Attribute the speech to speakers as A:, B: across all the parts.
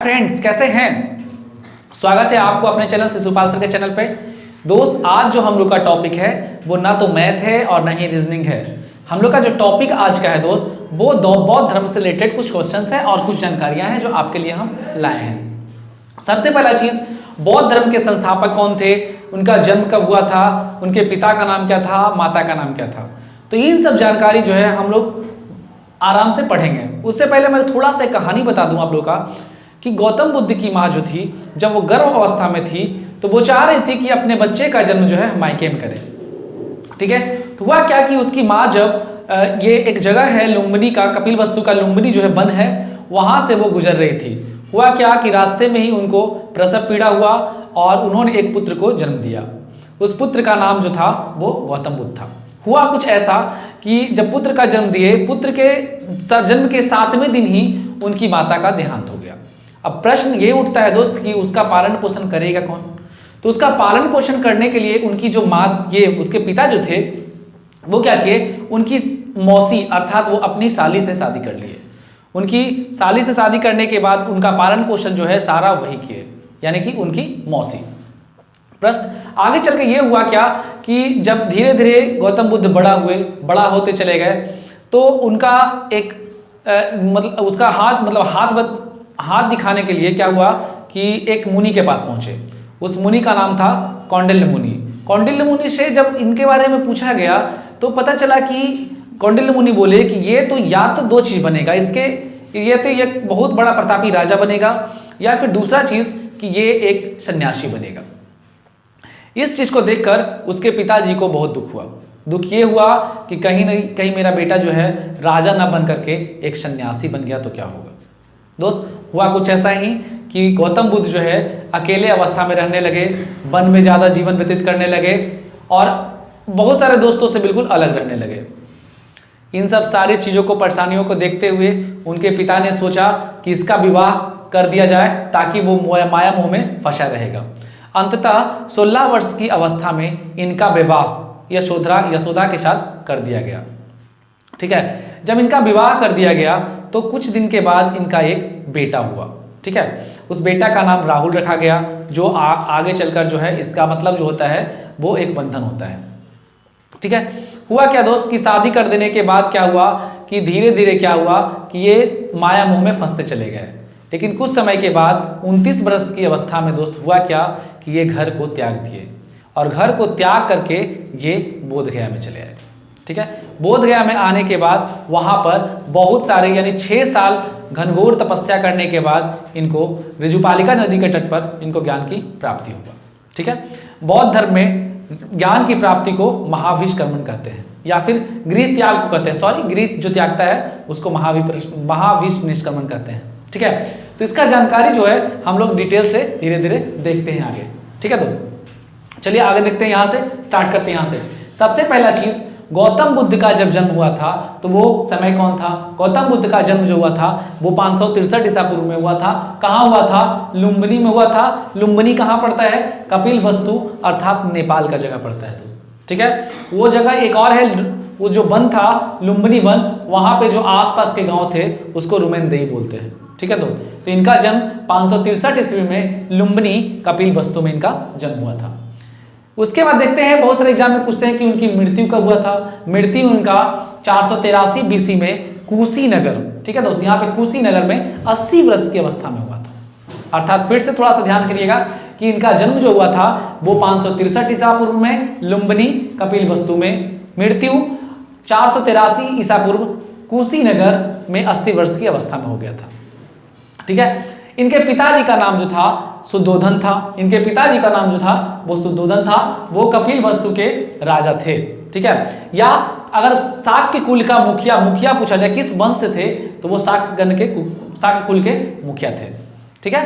A: Friends, कैसे हैं? स्वागत है आपको अपने चैनल शिशुपाल सर के चैनल पे। दोस्त, आज जो हम लोग का टॉपिक है वो ना तो मैथ है और ना ही रीजनिंग है। हम लोग का जो टॉपिक आज का है दोस्त, वो बौद्ध धर्म से रिलेटेड कुछ क्वेश्चंस हैं और कुछ जानकारियां हैं जो आपके लिए हम लाए हैं। सबसे पहला चीज, बौद्ध धर्म के संस्थापक कौन थे, उनका जन्म कब हुआ था, उनके पिता का नाम क्या था, माता का नाम क्या था। तो इन सब जानकारी जो है हम लोग आराम से पढ़ेंगे। उससे पहले मैं थोड़ा सा कहानी बता दूं आप लोगों का कि गौतम बुद्ध की माँ जो थी, जब वो गर्भ अवस्था में थी तो वो चाह रही थी कि अपने बच्चे का जन्म जो है मायके में करे। ठीक है, तो हुआ क्या कि उसकी माँ जब ये एक जगह है लुम्बिनी का, कपिलवस्तु का लुम्बिनी जो है वन है, वहां से वो गुजर रही थी। हुआ क्या कि रास्ते में ही उनको प्रसव पीड़ा हुआ और उन्होंने एक पुत्र को जन्म दिया। उस पुत्र का नाम जो था वो गौतम बुद्ध था। हुआ कुछ ऐसा कि जब पुत्र का जन्म दिए, पुत्र के जन्म के 7वें दिन ही उनकी माता का देहांत हो गया। अब प्रश्न ये उठता है दोस्त कि उसका पालन पोषण करेगा कौन? तो उसका पालन पोषण करने के लिए उनकी जो माँ, ये उसके पिता जो थे, वो क्या किए, उनकी मौसी अर्थात वो अपनी साली से शादी कर लिए। उनकी साली से शादी करने के बाद उनका पालन पोषण जो है सारा वही किए, यानी कि उनकी मौसी। प्रश्न आगे चल के ये हुआ क्या कि जब धीरे धीरे गौतम बुद्ध बड़ा होते चले गए, तो उनका एक मतलब उसका हाथ दिखाने के लिए क्या हुआ कि एक मुनि के पास पहुंचे। उस मुनि का नाम था कौंडिल्य मुनि। कौंडिल्य मुनि से जब इनके बारे में पूछा गया तो पता चला कि कौंडिल्य मुनि बोले कि ये तो या तो दो चीज बनेगा, ये बहुत बड़ा प्रतापी राजा बनेगा, या फिर दूसरा चीज कि ये एक सन्यासी बनेगा। इस चीज को देखकर उसके पिताजी को बहुत दुख हुआ। दुख ये हुआ कि कहीं नहीं कहीं मेरा बेटा जो है राजा ना बन करके एक सन्यासी बन गया तो क्या होगा। दोस्त, हुआ कुछ ऐसा ही कि गौतम बुद्ध जो है अकेले अवस्था में रहने लगे, वन में ज्यादा जीवन व्यतीत करने लगे और बहुत सारे दोस्तों से बिल्कुल अलग रहने लगे। इन सब सारी चीजों को, परेशानियों को देखते हुए उनके पिता ने सोचा कि इसका विवाह कर दिया जाए ताकि वो माया मोह में फंसा रहेगा। अंततः 16 वर्ष की अवस्था में इनका विवाह यशोदा के साथ कर दिया गया। ठीक है, जब इनका विवाह कर दिया गया तो कुछ दिन के बाद इनका एक बेटा हुआ। ठीक है, उस बेटा का नाम राहुल रखा गया, जो आगे चलकर जो है इसका मतलब जो होता है वो एक बंधन होता है। ठीक है, हुआ क्या दोस्त कि शादी कर देने के बाद क्या हुआ कि धीरे धीरे क्या हुआ कि ये माया मोह में फंसते चले गए। लेकिन कुछ समय के बाद 29 वर्ष की अवस्था में दोस्त हुआ क्या कि ये घर को त्याग दिए और घर को त्याग करके ये बोध गया में चले आए। ठीक है, बोध गया में आने के बाद वहां पर बहुत सारे यानी 6 साल घनघोर तपस्या करने के बाद इनको ऋजुपालिका नदी के तट पर इनको ज्ञान की प्राप्ति हुआ। ठीक है, बौद्ध धर्म में ज्ञान की प्राप्ति को महाविष्कर्मण कहते हैं या फिर गृह त्याग को कहते हैं। गृह जो त्यागता है उसको महाविष निष्कर्मण कहते हैं। ठीक है, तो इसका जानकारी जो है हम लोग डिटेल से धीरे धीरे देखते हैं आगे। ठीक है दोस्त, चलिए आगे देखते हैं, यहां से स्टार्ट करते हैं। यहां से सबसे पहला चीज, गौतम बुद्ध का जब जन्म हुआ था तो वो समय कौन था? गौतम बुद्ध का जन्म जो हुआ था वो 563 ईसा पूर्व में हुआ था। कहां हुआ था? लुम्बिनी में हुआ था। लुम्बिनी कहां पड़ता है? कपिलवस्तु अर्थात नेपाल का जगह पड़ता है दोस्त। ठीक है, वो जगह एक और है, वो जो वन था लुम्बिनी वन, वहां पे जो आसपास के गांव थे उसको रुमेनदेही बोलते हैं। ठीक है दोस्त, तो इनका जन्म 563 ईस्वी में लुम्बिनी कपिलवस्तु में इनका जन्म हुआ था। उसके बाद देखते हैं, बहुत सारे एग्जाम में पूछते हैं कि उनकी मृत्यु कब हुआ था। मृत्यु उनका 483 बीसी में कुशीनगर, ठीक है दोस्त, यहाँ पे कुशीनगर में 80 वर्ष की अवस्था में हुआ था। अर्थात फिर से थोड़ा सा ध्यान करिएगा कि इनका जन्म जो हुआ था वो 563 ईसा पूर्व में लुम्बिनी कपिलवस्तु में, मृत्यु 483 ईसा पूर्व कुशीनगर में 80 वर्ष की अवस्था में हो गया था। ठीक है, इनके पिताजी का नाम जो था सुद्धोधन था। इनके पिताजी का नाम जो था वो सुद्धोधन था, वो कपिलवस्तु के राजा थे। ठीक है, या अगर शाक्य कुल का मुखिया पूछा जाए किस वंश से थे तो वो शाक्य कुल के मुखिया थे। ठीक है,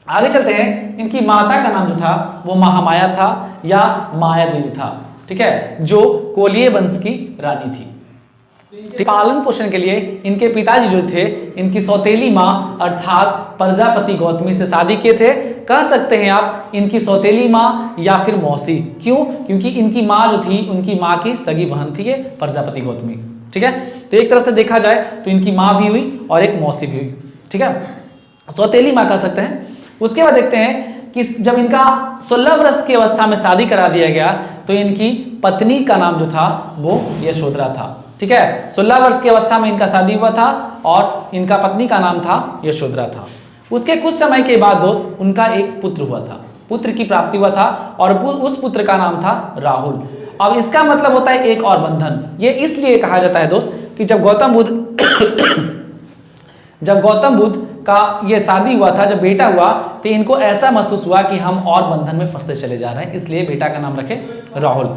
A: आगे चलते हैं। इनकी माता का नाम जो था वो महामाया था या माया देवी था। ठीक है, जो कोलिय वंश की रानी थी। पालन पोषण के लिए इनके पिताजी जो थे इनकी सौतेली माँ अर्थात प्रजापति गौतमी से शादी किए थे। कह सकते हैं आप इनकी सौतेली माँ या फिर मौसी। क्यों? क्योंकि इनकी माँ जो थी उनकी माँ की सगी बहन थी ये प्रजापति गौतमी। ठीक है, तो एक तरह से देखा जाए तो इनकी माँ भी हुई और एक मौसी भी हुई। ठीक है, सौतेली माँ कह सकते हैं। उसके बाद देखते हैं कि जब इनका 16 वर्ष की अवस्था में शादी करा दिया गया तो इनकी पत्नी का नाम जो था वो यशोधरा था। ठीक है, 16 वर्ष की अवस्था में इनका शादी हुआ था और इनका पत्नी का नाम था यशोधरा था। उसके कुछ समय के बाद दोस्त उनका एक पुत्र हुआ था, पुत्र की प्राप्ति हुआ था और उस पुत्र का नाम था राहुल। अब इसका मतलब होता है एक और बंधन। ये इसलिए कहा जाता है दोस्त कि जब गौतम बुद्ध का ये शादी हुआ था, जब बेटा हुआ तो इनको ऐसा महसूस हुआ कि हम और बंधन में फंसते चले जा रहे हैं, इसलिए बेटा का नाम रखे राहुल।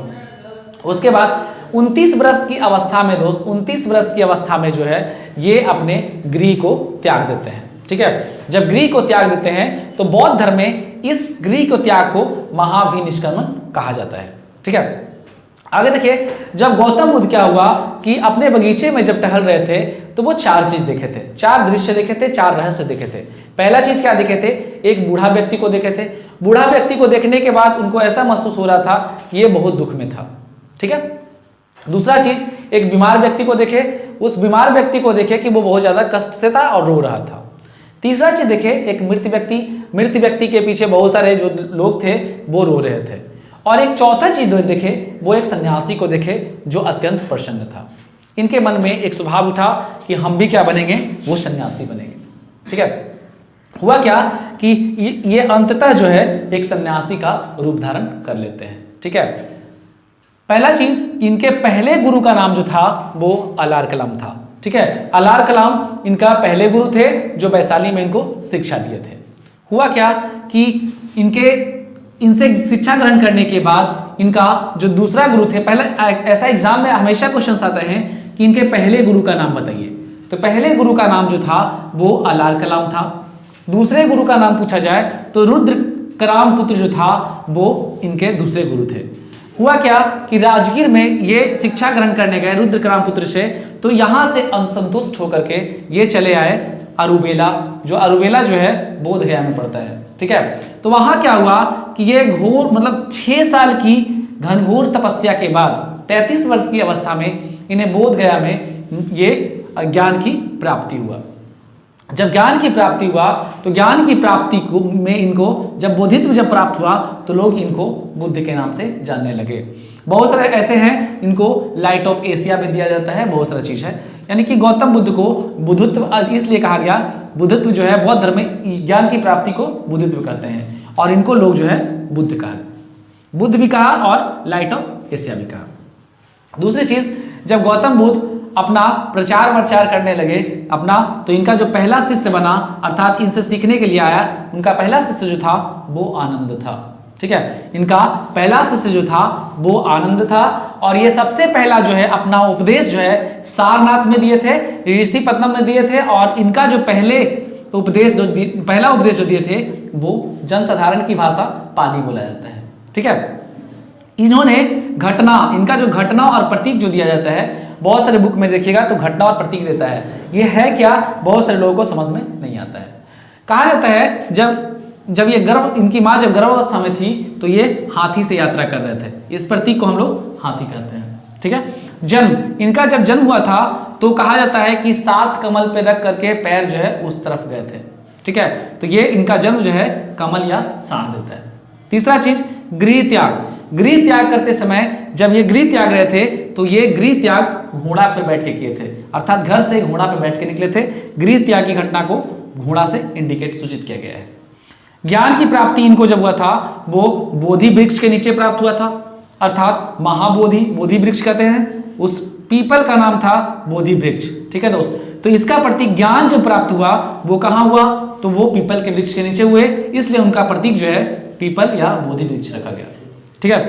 A: उसके बाद 29 वर्ष की अवस्था में दोस्त 29 वर्ष की अवस्था में जो है ये अपने गृह को त्याग देते हैं। ठीक है, जब गृह को त्याग देते हैं तो बौद्ध धर्म में इस गृह को त्याग को महाभिनिष्क्रमण कहा जाता है। ठीक है, आगे देखिए, जब गौतम बुद्ध क्या हुआ कि अपने बगीचे में जब टहल रहे थे तो वो 4 चीज देखे थे, 4 दृश्य देखे थे, 4 रहस्य देखे थे। पहला चीज क्या देखे थे, एक बूढ़ा व्यक्ति को देखे थे। बूढ़ा व्यक्ति को देखने के बाद उनको ऐसा महसूस हो रहा था कि ये बहुत दुख में था। ठीक है, दूसरा चीज एक बीमार व्यक्ति को देखे, उस बीमार व्यक्ति को देखे कि वो बहुत ज्यादा कष्ट से था और रो रहा था। तीसरा चीज देखे एक मृत व्यक्ति के पीछे बहुत सारे जो लोग थे वो रो रहे थे। और एक चौथा चीज देखे वो एक सन्यासी को देखे जो अत्यंत प्रसन्न था। इनके मन में एक स्वभाव उठा कि हम भी क्या बनेंगे, वो सन्यासी बनेंगे। ठीक है, हुआ क्या कि ये अंततः जो है एक सन्यासी का रूप धारण कर लेते हैं। ठीक है, पहला चीज इनके पहले गुरु का नाम जो था वो अलार कलाम था। ठीक है, अलार कलाम इनका पहले गुरु थे जो वैशाली में इनको शिक्षा दिए थे। हुआ क्या कि इनसे शिक्षा ग्रहण करने के बाद इनका जो दूसरा गुरु थे, पहला ऐसा एग्जाम में हमेशा क्वेश्चन आते हैं कि इनके पहले गुरु का नाम बताइए, तो पहले गुरु का नाम जो था वो अलार कलाम था। दूसरे गुरु का नाम पूछा जाए तो रुद्र कराम पुत्र जो था वो इनके दूसरे गुरु थे। हुआ क्या कि राजगीर में ये शिक्षा ग्रहण करने गए रुद्र कराम पुत्र से, तो यहां से असंतुष्ट होकर के ये चले आए अरुवेला, जो अरुवेला जो है बोध गया में पड़ता है। ठीक है, तो वहां क्या हुआ कि ये घोर 6 साल की घनघोर तपस्या के बाद 33 वर्ष की अवस्था में इन्हें बोध गया में ये ज्ञान की प्राप्ति हुआ। जब ज्ञान की प्राप्ति हुआ तो ज्ञान की प्राप्ति में इनको जब बोधित्व जब प्राप्त हुआ तो लोग इनको बुद्ध के नाम से जानने लगे। बहुत सारे ऐसे हैं, इनको लाइट ऑफ एशिया भी दिया जाता है, बहुत सारा चीज है। यानी कि गौतम बुद्ध को बुद्धत्व इसलिए कहा गया, बुद्धत्व जो है बौद्ध धर्म में ज्ञान की प्राप्ति को बुद्धत्व कहते हैं और इनको लोग जो है बुद्ध कहा, बुद्ध भी कहा और लाइट ऑफ एशिया भी कहा। दूसरी चीज, जब गौतम बुद्ध अपना प्रचार प्रचार करने लगे अपना, तो इनका जो पहला शिष्य बना अर्थात इनसे सीखने के लिए आया, उनका पहला शिष्य जो था वो आनंद था। ठीक है, इनका पहला शिष्य जो था वो आनंद था और ये सबसे पहला जो है अपना उपदेश जो है सारनाथ में दिए थे, ऋषिपत्तनम में दिए थे और इनका जो पहला उपदेश जो दिए थे वो जनसाधारण की भाषा पाली बोला जाता है। ठीक है, इन्होंने घटना, इनका जो घटना और प्रतीक जो दिया जाता है, बहुत सारे बुक में देखिएगा तो घटना और प्रतीक देता है, ये है क्या बहुत सारे लोगों को समझ में नहीं आता है। कहा जाता है जब ये इनकी माँ जब गर्भावस्था में थी तो ये हाथी से यात्रा कर रहे थे, इस प्रतीक को हम लोग हाथी कहते हैं। ठीक है, जन्म, इनका जब जन्म हुआ था तो कहा जाता है कि 7 कमल पे रख करके पैर जो है उस तरफ गए थे। ठीक है, तो ये इनका जन्म जो है कमल या साढ़ देता है। तीसरा चीज गृह त्याग, गृह त्याग करते समय जब ये गृह त्याग रहे थे तो ये गृह त्याग घोड़ा पर बैठ के किए थे, अर्थात घर से घोड़ा पर बैठ के निकले थे। गृह त्याग की घटना को घोड़ा से इंडिकेट सूचित किया गया है। ज्ञान की प्राप्ति इनको जब हुआ था वो बोधि वृक्ष के नीचे प्राप्त हुआ था, अर्थात महाबोधि, बोधि वृक्ष कहते हैं, उस पीपल का नाम था बोधि वृक्ष। ठीक है दोस्त, तो इसका प्रतीक ज्ञान जो प्राप्त हुआ वो कहाँ हुआ, तो वो पीपल के वृक्ष के नीचे हुए, इसलिए उनका प्रतीक जो है पीपल या बोधि वृक्ष रखा गया। ठीक है,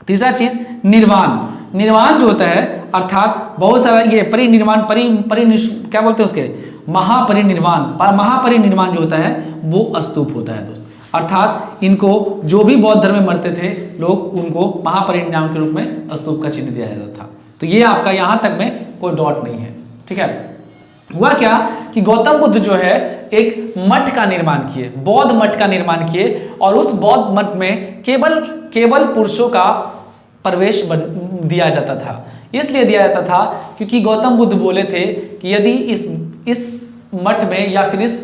A: तीसरा चीज निर्वाण, निर्वाण जो होता है अर्थात बहुत सारा ये परिनिर्वाण क्या बोलते हैं उसके महापरिनिर्वाण, महापरिनिर्वाण जो होता है वो स्तूप होता है दोस्त, अर्थात इनको जो भी बौद्ध धर्म में मरते थे लोग उनको महापरिनिर्वाण के रूप में स्तूप का चिन्ह दिया जाता था। तो ये आपका यहां तक में कोई डॉट नहीं है। ठीक है, हुआ क्या कि गौतम बुद्ध जो है एक मठ का निर्माण किए, बौद्ध मठ का निर्माण किए और उस बौद्ध मठ में केवल पुरुषों का प्रवेश दिया जाता था। इसलिए दिया जाता था क्योंकि गौतम बुद्ध बोले थे कि यदि इस मठ में या फिर इस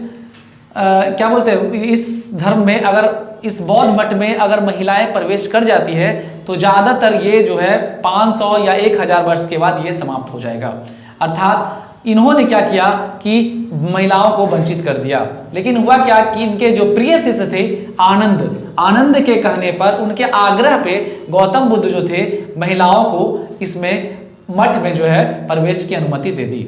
A: क्या बोलते हैं, इस धर्म में अगर इस बौद्ध मठ में अगर महिलाएं प्रवेश कर जाती है तो ज्यादातर ये जो है 500 या 1000 वर्ष के बाद ये समाप्त हो जाएगा। अर्थात इन्होंने क्या किया कि महिलाओं को वंचित कर दिया। लेकिन हुआ क्या कि इनके जो प्रिय शिष्य थे आनंद के कहने पर, उनके आग्रह पे गौतम बुद्ध जो थे महिलाओं को इसमें मठ में जो है प्रवेश की अनुमति दे दी।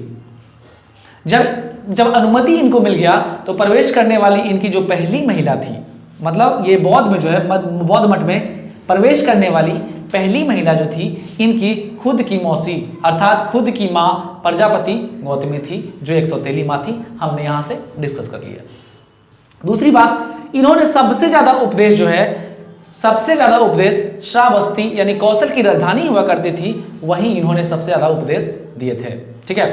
A: जब अनुमति इनको मिल गया तो प्रवेश करने वाली इनकी जो पहली महिला थी, मतलब ये बौद्ध में जो है बौद्ध मठ में प्रवेश करने वाली पहली महिला जो थी इनकी खुद की मौसी अर्थात खुद की माँ प्रजापति गौतमी थी, जो एक सौतेली माँ थी। हमने यहाँ से डिस्कस कर लिया। दूसरी बात, इन्होंने सबसे ज्यादा उपदेश श्रावस्ती यानी कौशल की राजधानी हुआ करती थी, वहीं इन्होंने सबसे ज्यादा उपदेश दिए थे। ठीक है,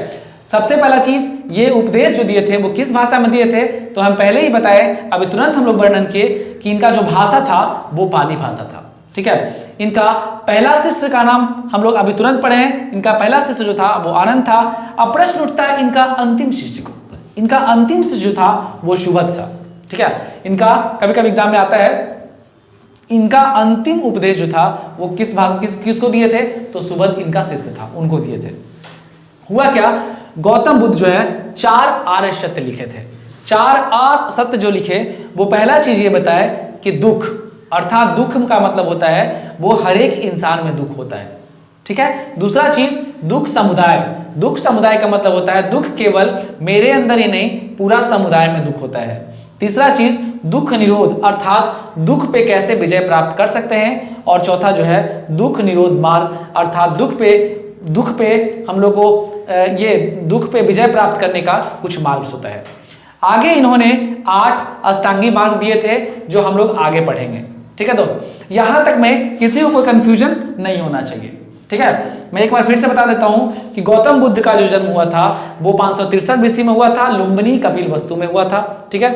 A: सबसे पहला चीज ये उपदेश जो दिए थे वो किस भाषा में दिए थे, तो हम पहले ही बताए, अभी तुरंत हम लोग वर्णन किए कि इनका जो भाषा था वो पाली भाषा था। ठीक है, इनका पहला शिष्य का नाम हम लोग अभी तुरंत पढ़े हैं, इनका पहला शिष्य जो था वो आनंद था। अब प्रश्न उठता है इनका अंतिम शिष्य को, इनका अंतिम शिष्य जो था वो सुबोध था। ठीक है, इनका कभी कभी एग्जाम में आता है, इनका अंतिम उपदेश जो था वो किसको दिए थे, तो सुबोध इनका शिष्य था, उनको दिए थे। हुआ क्या, गौतम बुद्ध जो है 4 आर्य सत्य लिखे थे। 4 आर्य सत्य जो लिखे वो पहला चीज ये बताए कि दुख, अर्थात दुख का मतलब होता है वो हर एक इंसान में दुख होता है। ठीक है, दूसरा चीज दुख समुदाय का मतलब होता है दुख केवल मेरे अंदर ही नहीं पूरा समुदाय में दुख होता है। तीसरा चीज दुख निरोध, अर्थात दुख पे कैसे विजय प्राप्त कर सकते हैं। और चौथा जो है दुख निरोध मार्ग, अर्थात दुख पे हम लोग को ये दुख पे विजय प्राप्त करने का कुछ मार्ग होता है। आगे इन्होंने 8 अष्टांगी मार्ग दिए थे जो हम लोग आगे पढ़ेंगे। ठीक है दोस्त, यहां तक में किसी को कोई कंफ्यूजन नहीं होना चाहिए। ठीक है, मैं एक बार फिर से बता देता हूं कि गौतम बुद्ध का जो जन्म हुआ था वो 563 बीसी में हुआ था, लुम्बिनी कपिलवस्तु में हुआ था। ठीक है,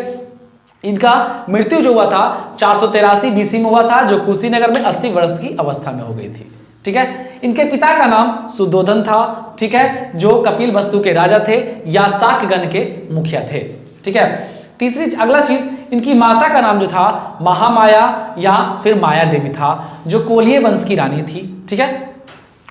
A: इनका मृत्यु जो हुआ था 483 बीसी में हुआ था, जो कुशीनगर में 80 वर्ष की अवस्था में हो गई थी। ठीक है, इनके पिता का नाम सुद्धोधन था। ठीक है, जो कपिलवस्तु के राजा थे या शाक्यगण के मुखिया थे। ठीक है, अगला चीज, इनकी माता का नाम जो था महामाया या फिर माया देवी था, जो कोलिय वंश की रानी थी। ठीक है,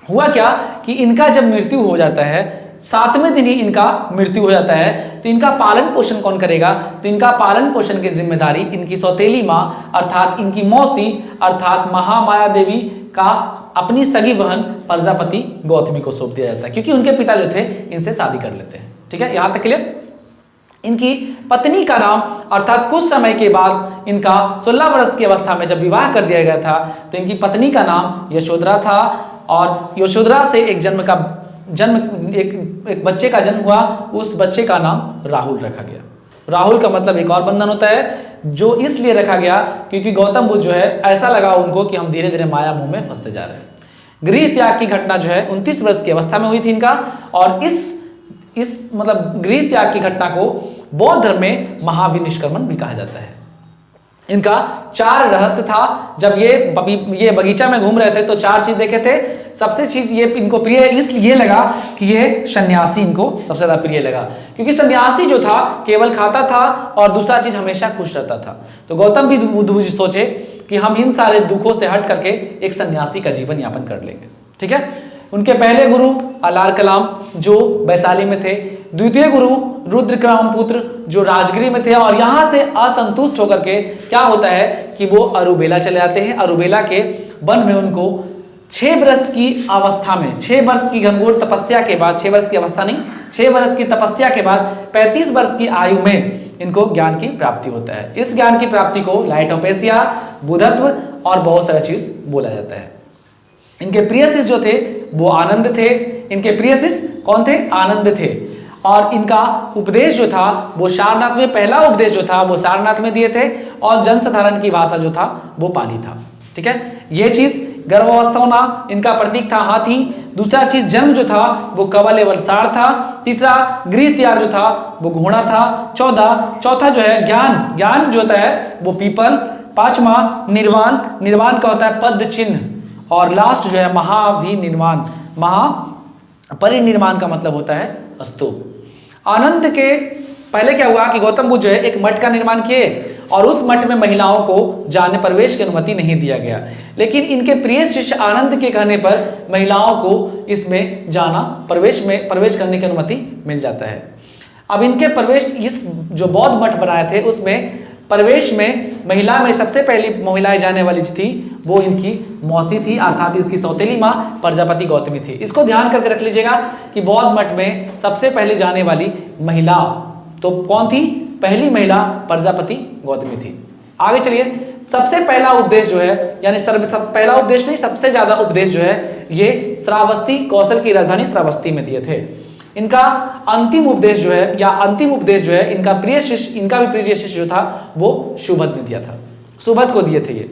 A: हुआ क्या कि इनका जब मृत्यु हो जाता है, 7वें दिन ही इनका मृत्यु हो जाता है, तो इनका पालन पोषण कौन करेगा, तो इनका पालन पोषण की जिम्मेदारी इनकी सौतेली माँ अर्थात इनकी मौसी अर्थात महामाया देवी का अपनी सगी बहन प्रजापति गौतमी को सौंप दिया जाता है, क्योंकि उनके पिता जो थे इनसे शादी कर लेते हैं। ठीक है, यहां तक क्लियर। इनकी पत्नी का नाम अर्थात कुछ समय के बाद इनका 16 वर्ष की अवस्था में जब विवाह कर दिया गया था तो इनकी पत्नी का नाम यशोधरा था, और यशोधरा से एक बच्चे का जन्म हुआ, उस बच्चे का नाम राहुल रखा गया। राहुल का मतलब एक और बंधन होता है, जो इसलिए रखा गया क्योंकि गौतम बुद्ध जो है ऐसा लगा उनको कि हम धीरे धीरे माया मोह में फंसते जा रहे हैं। गृह त्याग की घटना जो है 29 वर्ष की अवस्था में हुई थी इनका, और इस मतलब गृह त्याग की घटना को बौद्ध धर्म में महाविनिष्क्रमण भी कहा जाता है। इनका 4 रहस्य था। जब ये बगीचा में घूम रहे थे तो 4 चीज देखे थे। सबसे चीज ये इनको प्रिय इसलिए लगा कि ये सन्यासी इनको सबसे ज्यादा प्रिय लगा, क्योंकि सन्यासी जो था केवल खाता था और दूसरा चीज हमेशा खुश रहता था। तो गौतम भी बुद्ध सोचे कि हम इन सारे दुखों से हट करके एक सन्यासी का जीवन यापन कर लेंगे। ठीक है, उनके पहले गुरु अलार कलाम जो वैशाली में थे, द्वितीय गुरु रुद्रकाम पुत्र जो राजगिरी में थे, और यहां से असंतुष्ट होकर के क्या होता है कि वो अरुबेला चले जाते हैं। अरुबेला के वन में उनको 6 वर्ष की अवस्था में 6 वर्ष की घनघोर तपस्या के बाद 6 वर्ष की अवस्था नहीं 6 वर्ष की तपस्या के बाद 35 वर्ष की आयु में इनको ज्ञान की प्राप्ति होता है। इस ज्ञान की प्राप्ति को लाइट ऑफ एशिया, बुद्धत्व और बहुत सारा चीज बोला जाता है। इनके प्रिय शिष्य जो थे वो आनंद थे। इनके प्रिय शिष्य कौन थे? आनंद थे। और इनका उपदेश जो था वो सारनाथ में, पहला उपदेश जो था वो सारनाथ में दिए थे, और जनसाधारण की भाषा जो था वो पाली था। ठीक है, ये चीज गर्भावस्था होना इनका प्रतीक था हाथी। दूसरा चीज जन्म जो था वो कवल एवं सार था। तीसरा गृह त्याग जो था वो घोड़ा था। चौथा जो है ज्ञान जो होता है वो पीपल। 5वां निर्वाण का होता है पद चिन्ह। और लास्ट जो है महाविनिर्माण, महापरिनिर्माण का मतलब होता है स्तूप। आनंद के पहले क्या हुआ कि गौतम बुद्ध जो है एक मठ का निर्माण किए और उस मठ में महिलाओं को जाने प्रवेश की अनुमति नहीं दिया गया, लेकिन इनके प्रिय शिष्य आनंद के कहने पर महिलाओं को इसमें जाना प्रवेश करने की अनुमति मिल जाता है। अब इनके प्रवेश, इस जो बौद्ध मठ बनाए थे उसमें प्रवेश में महिला में सबसे पहली महिलाएं जाने वाली थी वो इनकी मौसी थी, अर्थात इसकी सौतेली माँ प्रजापति गौतमी थी। इसको ध्यान करके रख लीजिएगा कि बौद्ध मठ में सबसे पहले जाने वाली महिला तो कौन थी? पहली महिला प्रजापति गौतमी थी। आगे चलिए, सबसे पहला उपदेश जो है, यानी पहला उपदेश नहीं, सबसे ज्यादा उपदेश जो है ये श्रावस्ती, कौशल की राजधानी श्रावस्ती में दिए थे। इनका अंतिम उपदेश जो है, या अंतिम उपदेश जो है इनका प्रिय शिष्य, इनका भी प्रिय शिष्य जो था वो सुबोध ने दिया था, सुबोध को दिए थे ये।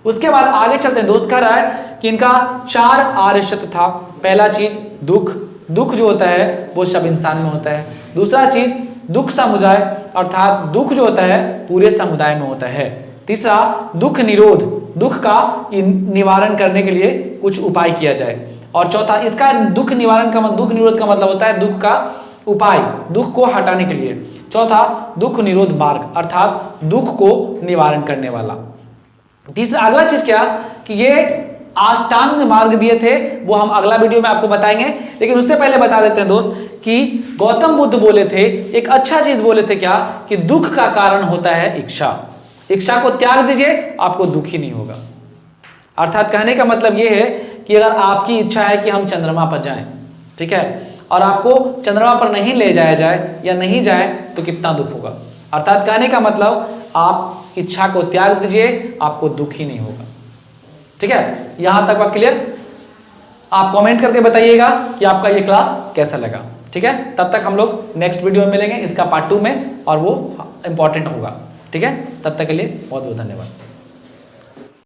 A: उसके बाद आगे चलते हैं, दोस्त कह रहा है कि इनका 4 आर्य सत्य था। पहला चीज दुख, दुख जो होता है वो सब इंसान में होता है। दूसरा चीज दुख समुदाय, अर्थात दुख जो होता है पूरे समुदाय में होता है। तीसरा दुख निरोध, दुख का निवारण करने के लिए कुछ उपाय किया जाए। और चौथा, इसका दुख निवारण का दुख निरोध का मतलब होता है दुख का उपाय, दुख को हटाने के लिए। चौथा दुख निरोध मार्ग, अर्थात दुख को निवारण करने वाला। तीसरा अगला चीज क्या कि ये अष्टांग मार्ग दिए थे, वो हम अगला वीडियो में आपको बताएंगे, लेकिन उससे पहले बता देते हैं दोस्त कि गौतम बुद्ध बोले थे एक अच्छा चीज बोले थे, क्या कि दुख का कारण होता है इच्छा। इच्छा को त्याग दीजिए, आपको दुख ही नहीं होगा। अर्थात कहने का मतलब यह है कि अगर आपकी इच्छा है कि हम चंद्रमा पर जाएं, ठीक है, और आपको चंद्रमा पर नहीं ले जाया जाए या नहीं जाए तो कितना दुख होगा। अर्थात कहने का मतलब आप इच्छा को त्याग दीजिए, आपको दुख ही नहीं होगा। ठीक है, यहां तक बात क्लियर? आप कमेंट करके बताइएगा कि आपका ये क्लास कैसा लगा। ठीक है, तब तक हम लोग नेक्स्ट वीडियो में मिलेंगे, इसका पार्ट 2 में, और वो इंपॉर्टेंट होगा। ठीक है, तब तक के लिए बहुत बहुत धन्यवाद।